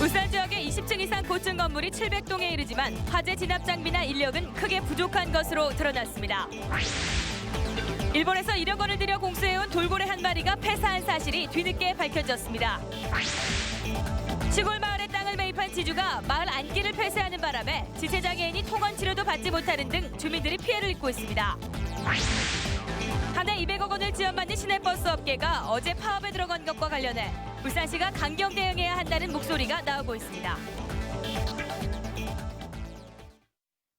울산 지역의 20층 이상 고층 건물이 700동에 이르지만 화재 진압 장비나 인력은 크게 부족한 것으로 드러났습니다. 일본에서 1억 원을 들여 공수해온 돌고래 한 마리가 폐사한 사실이 뒤늦게 밝혀졌습니다. 시골 마을에 땅을 매입한 지주가 마을 안길을 폐쇄하는 바람에 지체장애인이 통원 치료도 받지 못하는 등 주민들이 피해를 입고 있습니다. 한 해 200억 원을 지원받는 시내버스 업계가 어제 파업에 들어간 것과 관련해 울산시가 강경 대응해야 한다는 목소리가 나오고 있습니다.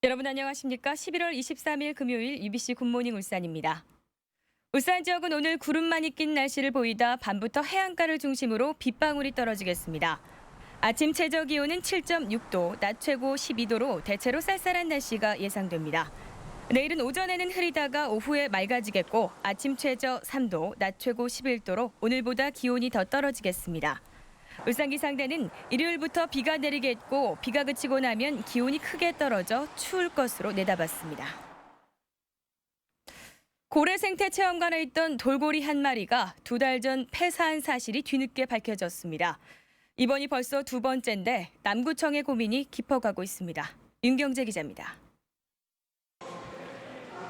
여러분 안녕하십니까? 11월 23일 금요일 UBC 굿모닝 울산입니다. 울산 지역은 오늘 구름만이 낀 날씨를 보이다 밤부터 해안가를 중심으로 빗방울이 떨어지겠습니다. 아침 최저 기온은 7.6도, 낮 최고 12도로 대체로 쌀쌀한 날씨가 예상됩니다. 내일은 오전에는 흐리다가 오후에 맑아지겠고 아침 최저 3도, 낮 최고 11도로 오늘보다 기온이 더 떨어지겠습니다. 울산기상대는 일요일부터 비가 내리겠고 비가 그치고 나면 기온이 크게 떨어져 추울 것으로 내다봤습니다. 고래 생태체험관에 있던 돌고래 한 마리가 2달 전 폐사한 사실이 뒤늦게 밝혀졌습니다. 이번이 벌써 두 번째인데 남구청의 고민이 깊어가고 있습니다. 윤경재 기자입니다.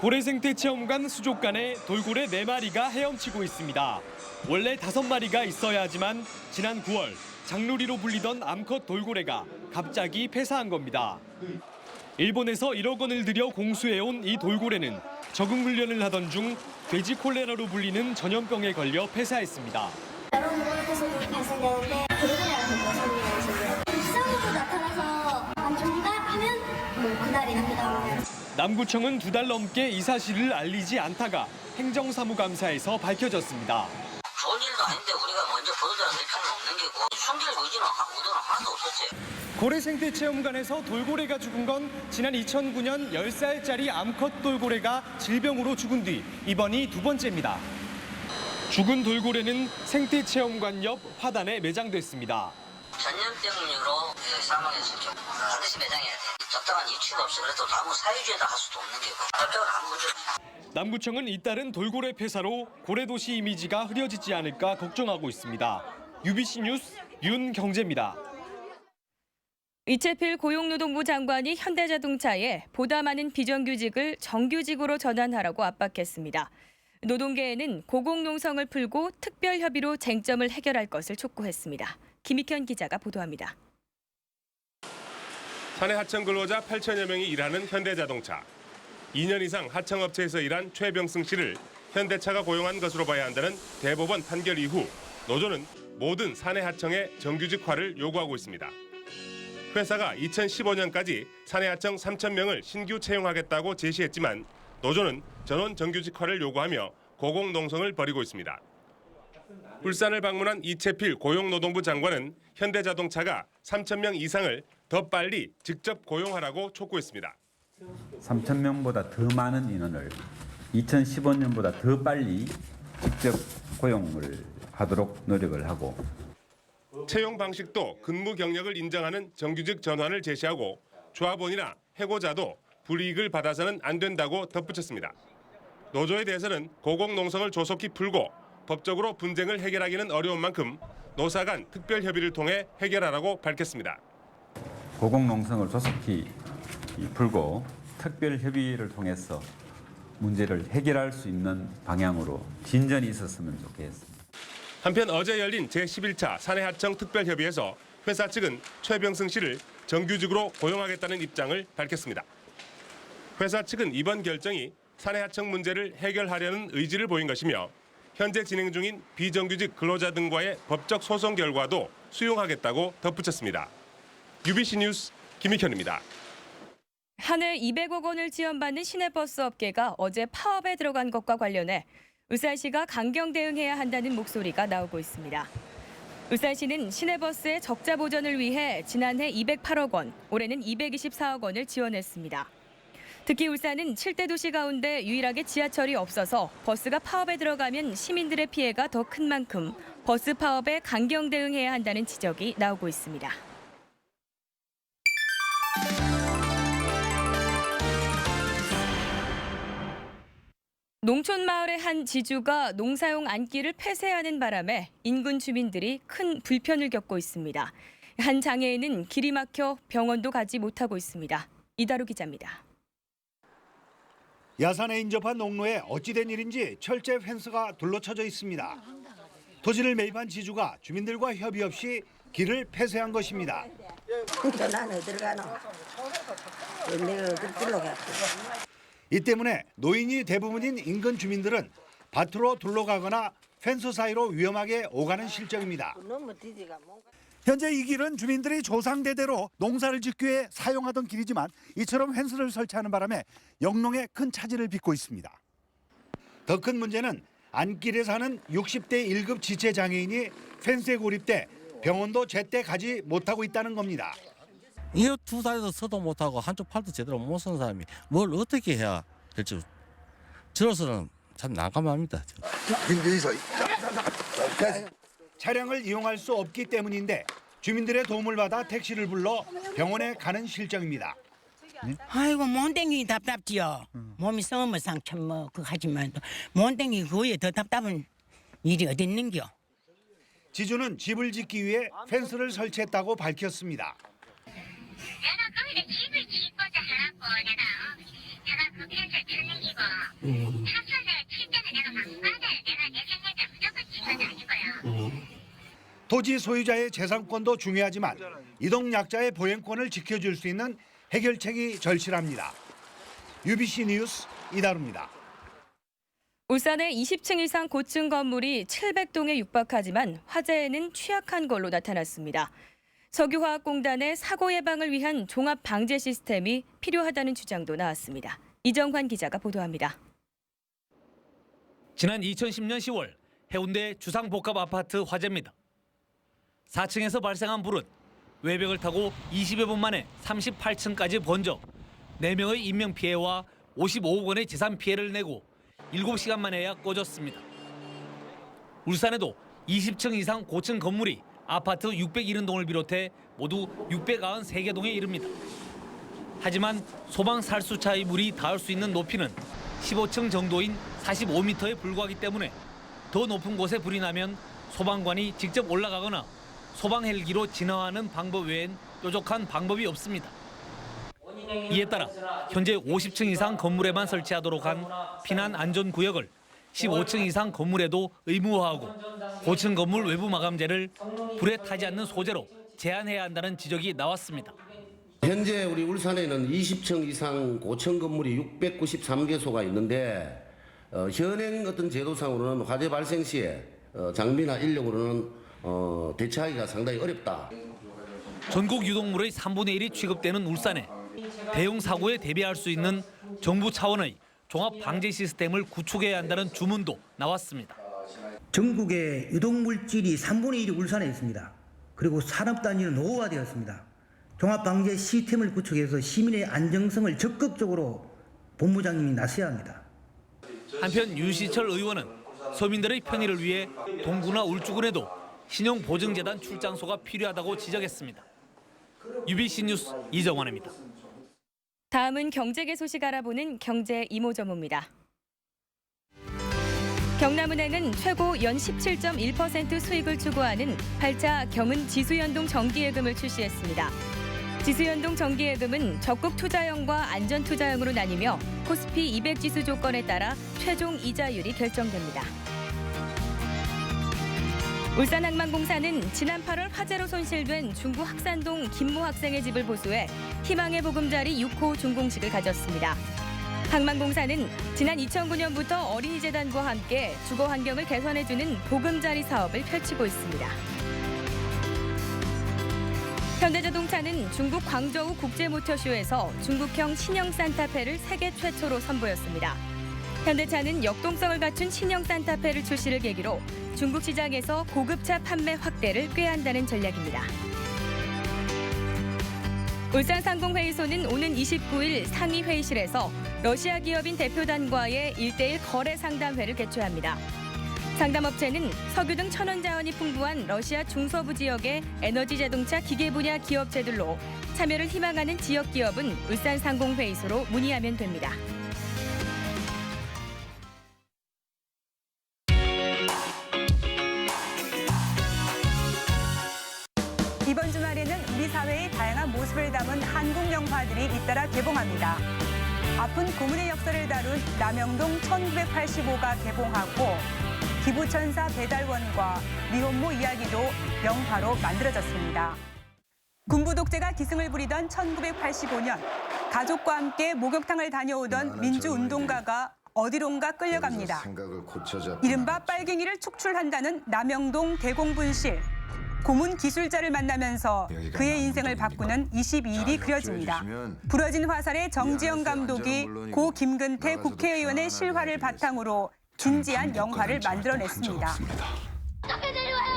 고래생태체험관 수족관에 돌고래 4마리가 헤엄치고 있습니다. 원래 5마리가 있어야 하지만 지난 9월 장누리로 불리던 암컷 돌고래가 갑자기 폐사한 겁니다. 일본에서 1억 원을 들여 공수해온 이 돌고래는 적응 훈련을 하던 중 돼지 콜레라로 불리는 전염병에 걸려 폐사했습니다. 여러 곳에서도 발생되는데 돌고래라는 것이 일상으로 나타나서 안 좋은가 하면 그날이 납니다. 남구청은 2달 넘게 이 사실을 알리지 않다가 행정사무감사에서 밝혀졌습니다. 좋은 일도 아닌데 우리가 먼저 보도자를 낼 필요는 없는 게고 숨길 의지는 의도는 하나도 없었지. 고래생태체험관에서 돌고래가 죽은 건 지난 2009년 10살짜리 암컷 돌고래가 질병으로 죽은 뒤 이번이 두 번째입니다. 죽은 돌고래는 생태체험관 옆 화단에 매장됐습니다. 전염병으로 사망했을 경우 반드시 매장해야 돼. 적당한 이치가 없어. 그래도 아무 사유지에다 할 수도 없는 게고. 법적으로 아무 문제 없어. 남구청은 잇따른 돌고래 폐사로 고래도시 이미지가 흐려지지 않을까 걱정하고 있습니다. UBC 뉴스 윤경재입니다. 이채필 고용노동부 장관이 현대자동차에 보다 많은 비정규직을 정규직으로 전환하라고 압박했습니다. 노동계에는 고공농성을 풀고 특별협의로 쟁점을 해결할 것을 촉구했습니다. 김익현 기자가 보도합니다. 사내 하청 근로자 8천여 명이 일하는 현대자동차. 2년 이상 하청업체에서 일한 최병승 씨를 현대차가 고용한 것으로 봐야 한다는 대법원 판결 이후 노조는 모든 사내 하청의 정규직화를 요구하고 있습니다. 회사가 2015년까지 사내 하청 3천 명을 신규 채용하겠다고 제시했지만 노조는 전원 정규직화를 요구하며 고공농성을 벌이고 있습니다. 울산을 방문한 이채필 고용노동부 장관은 현대자동차가 3천 명 이상을 더 빨리 직접 고용하라고 촉구했습니다. 3천 명보다 더 많은 인원을 2015년보다 더 빨리 직접 고용을 하도록 노력을 하고 채용 방식도 근무 경력을 인정하는 정규직 전환을 제시하고 조합원이나 해고자도 불이익을 받아서는 안 된다고 덧붙였습니다. 노조에 대해서는 고공농성을 조속히 풀고 법적으로 분쟁을 해결하기는 어려운 만큼 노사 간 특별협의를 통해 해결하라고 밝혔습니다. 고공농성을 조속히 풀고 특별협의를 통해서 문제를 해결할 수 있는 방향으로 진전이 있었으면 좋겠습니다. 한편 어제 열린 제11차 사내하청 특별협의에서 회사 측은 최병승 씨를 정규직으로 고용하겠다는 입장을 밝혔습니다. 회사 측은 이번 결정이 사내하청 문제를 해결하려는 의지를 보인 것이며 현재 진행 중인 비정규직 근로자 등과의 법적 소송 결과도 수용하겠다고 덧붙였습니다. UBC 뉴스 김익현입니다. 한 해 200억 원을 지원받는 시내버스 업계가 어제 파업에 들어간 것과 관련해 울산시가 강경 대응해야 한다는 목소리가 나오고 있습니다. 울산시는 시내버스의 적자 보전을 위해 지난해 208억 원, 올해는 224억 원을 지원했습니다. 특히 울산은 7대 도시 가운데 유일하게 지하철이 없어서 버스가 파업에 들어가면 시민들의 피해가 더 큰 만큼 버스 파업에 강경 대응해야 한다는 지적이 나오고 있습니다. 농촌 마을의 한 지주가 농사용 안길을 폐쇄하는 바람에 인근 주민들이 큰 불편을 겪고 있습니다. 한 장애인은 길이 막혀 병원도 가지 못하고 있습니다. 이다루 기자입니다. 야산에 인접한 농로에 어찌된 일인지 철제 펜스가 둘러쳐져 있습니다. 토지를 매입한 지주가 주민들과 협의 없이 길을 폐쇄한 것입니다. 나는 어디로 가노? 내가 어디로 가? 이 때문에 노인이 대부분인 인근 주민들은 밭으로 둘러가거나 펜스 사이로 위험하게 오가는 실정입니다. 너무 뒤지가 뭔가. 현재 이 길은 주민들이 조상대대로 농사를 짓기 위해 사용하던 길이지만 이처럼 펜스를 설치하는 바람에 영농에 큰 차질을 빚고 있습니다. 더 큰 문제는 안길에 사는 60대 1급 지체 장애인이 펜스에 고립돼 병원도 제때 가지 못하고 있다는 겁니다. 이 두 다리도 서도 못하고 한쪽 팔도 제대로 못 쓰는 사람이 뭘 어떻게 해야 될지 저로서는 참 난감합니다. 차량을 이용할 수 없기 때문인데 주민들의 도움을 받아 택시를 불러 병원에 가는 실정입니다. 아이고 몬땡이 답답지요. 몸이 썩으면 상처 뭐 그거 하지만 몬땡이 그거에 더 답답한 일이 어디 있는겨. 지주는 집을 짓기 위해 펜스를 설치했다고 밝혔습니다. 내가 거기다 집을 짓고자 해갖고 내가 그 펜스를 쳐내기고 차선을 칠 때는 내가 망가져요. 내가 내 생각에 무조건 짓는 게 아니고요. 토지 소유자의 재산권도 중요하지만 이동약자의 보행권을 지켜줄 수 있는 해결책이 절실합니다. UBC 뉴스 이다루입니다. 울산의 20층 이상 고층 건물이 700동에 육박하지만 화재에는 취약한 걸로 나타났습니다. 석유화학공단의 사고 예방을 위한 종합 방제 시스템이 필요하다는 주장도 나왔습니다. 이정환 기자가 보도합니다. 지난 2010년 10월 해운대 주상복합 아파트 화재입니다. 4층에서 발생한 불은 외벽을 타고 20여 분 만에 38층까지 번져 4명의 인명피해와 55억 원의 재산 피해를 내고 7시간 만에야 꺼졌습니다. 울산에도 20층 이상 고층 건물이 아파트 670동을 비롯해 모두 693개 동에 이릅니다. 하지만 소방 살수차의 물이 닿을 수 있는 높이는 15층 정도인 45m에 불과하기 때문에 더 높은 곳에 불이 나면 소방관이 직접 올라가거나 소방 헬기로 진화하는 방법 외엔 뾰족한 방법이 없습니다. 이에 따라 현재 50층 이상 건물에만 설치하도록 한 피난 안전 구역을 15층 이상 건물에도 의무화하고 고층 건물 외부 마감재를 불에 타지 않는 소재로 제한해야 한다는 지적이 나왔습니다. 현재 우리 울산에는 20층 이상 고층 건물이 693개소가 있는데 현행 어떤 제도상으로는 화재 발생 시에 장비나 인력으로는 대처하기가 상당히 어렵다. 전국 유동물의 3분의 1이 취급되는 울산에 대형 사고에 대비할 수 있는 정부 차원의 종합 방제 시스템을 구축해야 한다는 주문도 나왔습니다. 전국의 유독물질이 3분의 1이 울산에 있습니다. 그리고 산업단지는 노후화되었습니다. 종합방제 시스템을 구축해서 시민의 안정성을 적극적으로 본부장님이 나서야 합니다. 한편 유시철 의원은 서민들의 편의를 위해 동구나 울주군에도 신용보증재단 출장소가 필요하다고 지적했습니다. UBC 뉴스 이정환입니다. 다음은 경제계 소식 알아보는 경제 이모저모입니다. 경남은행은 최고 연 17.1% 수익을 추구하는 8차 경은 지수연동 정기예금을 출시했습니다. 지수연동 정기예금은 적극 투자형과 안전 투자형으로 나뉘며 코스피 200 지수 조건에 따라 최종 이자율이 결정됩니다. 울산항만공사는 지난 8월 화재로 손실된 중구 학산동 김모 학생의 집을 보수해 희망의 보금자리 6호 준공식을 가졌습니다. 항만공사는 지난 2009년부터 어린이재단과 함께 주거 환경을 개선해주는 보금자리 사업을 펼치고 있습니다. 현대자동차는 중국 광저우 국제모터쇼에서 중국형 신형 산타페를 세계 최초로 선보였습니다. 현대차는 역동성을 갖춘 신형 산타페를 출시를 계기로 중국 시장에서 고급차 판매 확대를 꾀한다는 전략입니다. 울산상공회의소는 오는 29일 상임회의실에서 러시아 기업인 대표단과의 1:1 거래 상담회를 개최합니다. 상담업체는 석유 등 천연 자원이 풍부한 러시아 중서부 지역의 에너지 자동차 기계 분야 기업체들로 참여를 희망하는 지역 기업은 울산상공회의소로 문의하면 됩니다. 이번 주말에는 남은 한국 영화들이 잇따라 개봉합니다. 아픈 고문의 역사를 다룬 남영동 1985가 개봉하고 기부천사 배달원과 미혼모 이야기도 영화로 만들어졌습니다. 군부 독재가 기승을 부리던 1985년 가족과 함께 목욕탕을 다녀오던 민주운동가가 어디론가 끌려갑니다. 이른바 빨갱이를 축출한다는 남영동 대공분실. 고문 기술자를 만나면서 그의 인생을 바꾸는 22일이 그려집니다. 부러진 화살의 정지영 감독이 고 김근태 국회의원의 실화를 바탕으로 진지한 영화를 만들어냈습니다.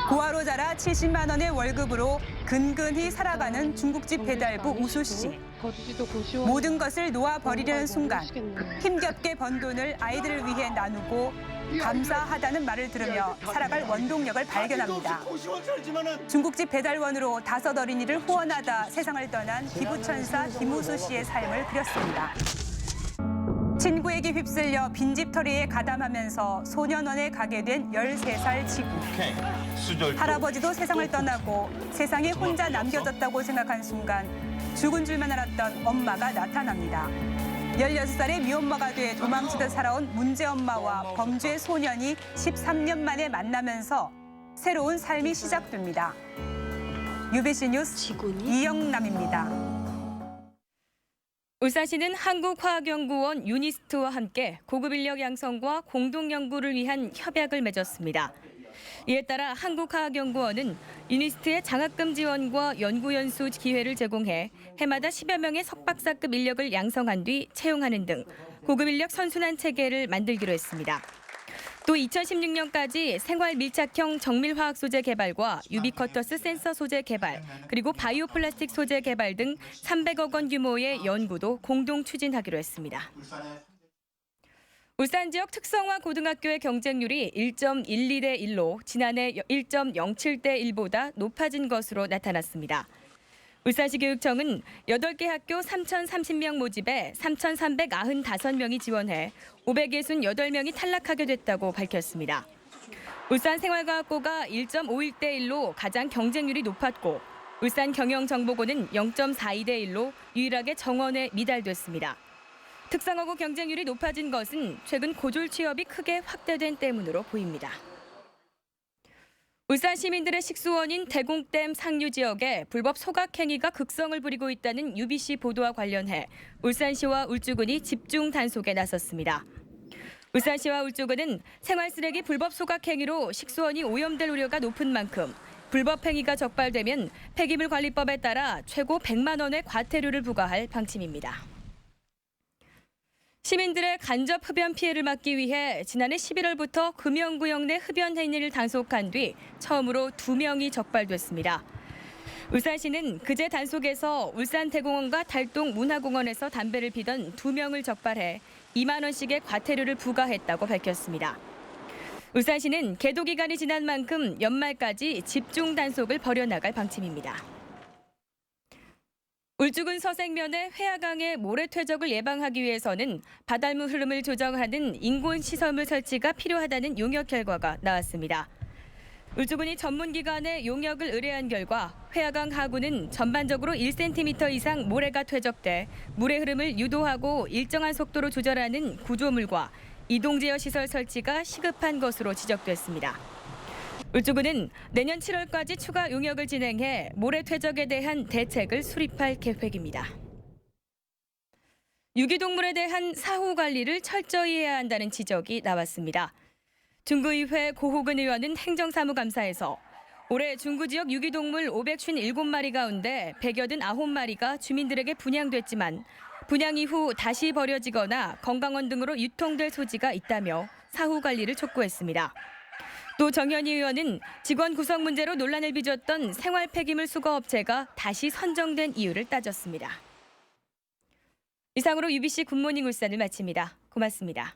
고아로 자라 70만 원의 월급으로 근근히 살아가는 중국집 배달부 우수 씨. 모든 것을 놓아버리려는 순간 힘겹게 번 돈을 아이들을 위해 나누고 감사하다는 말을 들으며 살아갈 원동력을 발견합니다. 중국집 배달원으로 5 어린이를 후원하다 세상을 떠난 기부천사 김우수 씨의 삶을 그렸습니다. 친구에게 휩쓸려 빈집털이에 가담하면서 소년원에 가게 된 13살 지구. 할아버지도 세상을 떠나고 세상에 혼자 남겨졌다고 생각한 순간 죽은 줄만 알았던 엄마가 나타납니다. 16살의 미혼모가 돼 도망치듯 살아온 문제엄마와 범죄 소년이 13년 만에 만나면서 새로운 삶이 시작됩니다. UBC 뉴스 이영남입니다. 울산시는 한국화학연구원 유니스트와 함께 고급 인력 양성과 공동 연구를 위한 협약을 맺었습니다. 이에 따라 한국화학연구원은 유니스트의 장학금 지원과 연구연수 기회를 제공해 해마다 10여 명의 석박사급 인력을 양성한 뒤 채용하는 등 고급 인력 선순환 체계를 만들기로 했습니다. 또 2016년까지 생활 밀착형 정밀화학 소재 개발과 유비쿼터스 센서 소재 개발, 그리고 바이오 플라스틱 소재 개발 등 300억 원 규모의 연구도 공동 추진하기로 했습니다. 울산 지역 특성화 고등학교의 경쟁률이 1.12대 1로 지난해 1.07대 1보다 높아진 것으로 나타났습니다. 울산시 교육청은 8개 학교 3,030명 모집에 3,395명이 지원해 568명이 탈락하게 됐다고 밝혔습니다. 울산생활과학고가 1.51대 1로 가장 경쟁률이 높았고 울산경영정보고는 0.42대 1로 유일하게 정원에 미달됐습니다. 특성화고 경쟁률이 높아진 것은 최근 고졸 취업이 크게 확대된 때문으로 보입니다. 울산 시민들의 식수원인 대공댐 상류 지역에 불법 소각 행위가 극성을 부리고 있다는 UBC 보도와 관련해 울산시와 울주군이 집중 단속에 나섰습니다. 울산시와 울주군은 생활쓰레기 불법 소각 행위로 식수원이 오염될 우려가 높은 만큼 불법 행위가 적발되면 폐기물관리법에 따라 최고 100만 원의 과태료를 부과할 방침입니다. 시민들의 간접 흡연 피해를 막기 위해 지난해 11월부터 금영구역 내 흡연 행위를 단속한 뒤 처음으로 2명이 적발됐습니다. 울산시는 그제 단속에서 울산대공원과 달동문화공원에서 담배를 피던 2명을 적발해 2만 원씩의 과태료를 부과했다고 밝혔습니다. 울산시는 계도 기간이 지난 만큼 연말까지 집중 단속을 벌여나갈 방침입니다. 울주군 서생면의 회화강의 모래 퇴적을 예방하기 위해서는 바닷물 흐름을 조정하는 인공 시설물 설치가 필요하다는 용역 결과가 나왔습니다. 울주군이 전문기관에 용역을 의뢰한 결과 회화강 하구는 전반적으로 1cm 이상 모래가 퇴적돼 물의 흐름을 유도하고 일정한 속도로 조절하는 구조물과 이동 제어 시설 설치가 시급한 것으로 지적됐습니다. 울주군은 내년 7월까지 추가 용역을 진행해 모래 퇴적에 대한 대책을 수립할 계획입니다. 유기동물에 대한 사후 관리를 철저히 해야 한다는 지적이 나왔습니다. 중구의회 고호근 의원은 행정사무감사에서 올해 중구 지역 유기동물 557마리 가운데 189마리가 주민들에게 분양됐지만 분양 이후 다시 버려지거나 건강원 등으로 유통될 소지가 있다며 사후 관리를 촉구했습니다. 또 정현희 의원은 직원 구성 문제로 논란을 빚었던 생활 폐기물 수거 업체가 다시 선정된 이유를 따졌습니다. 이상으로 UBC 굿모닝 울산을 마칩니다. 고맙습니다.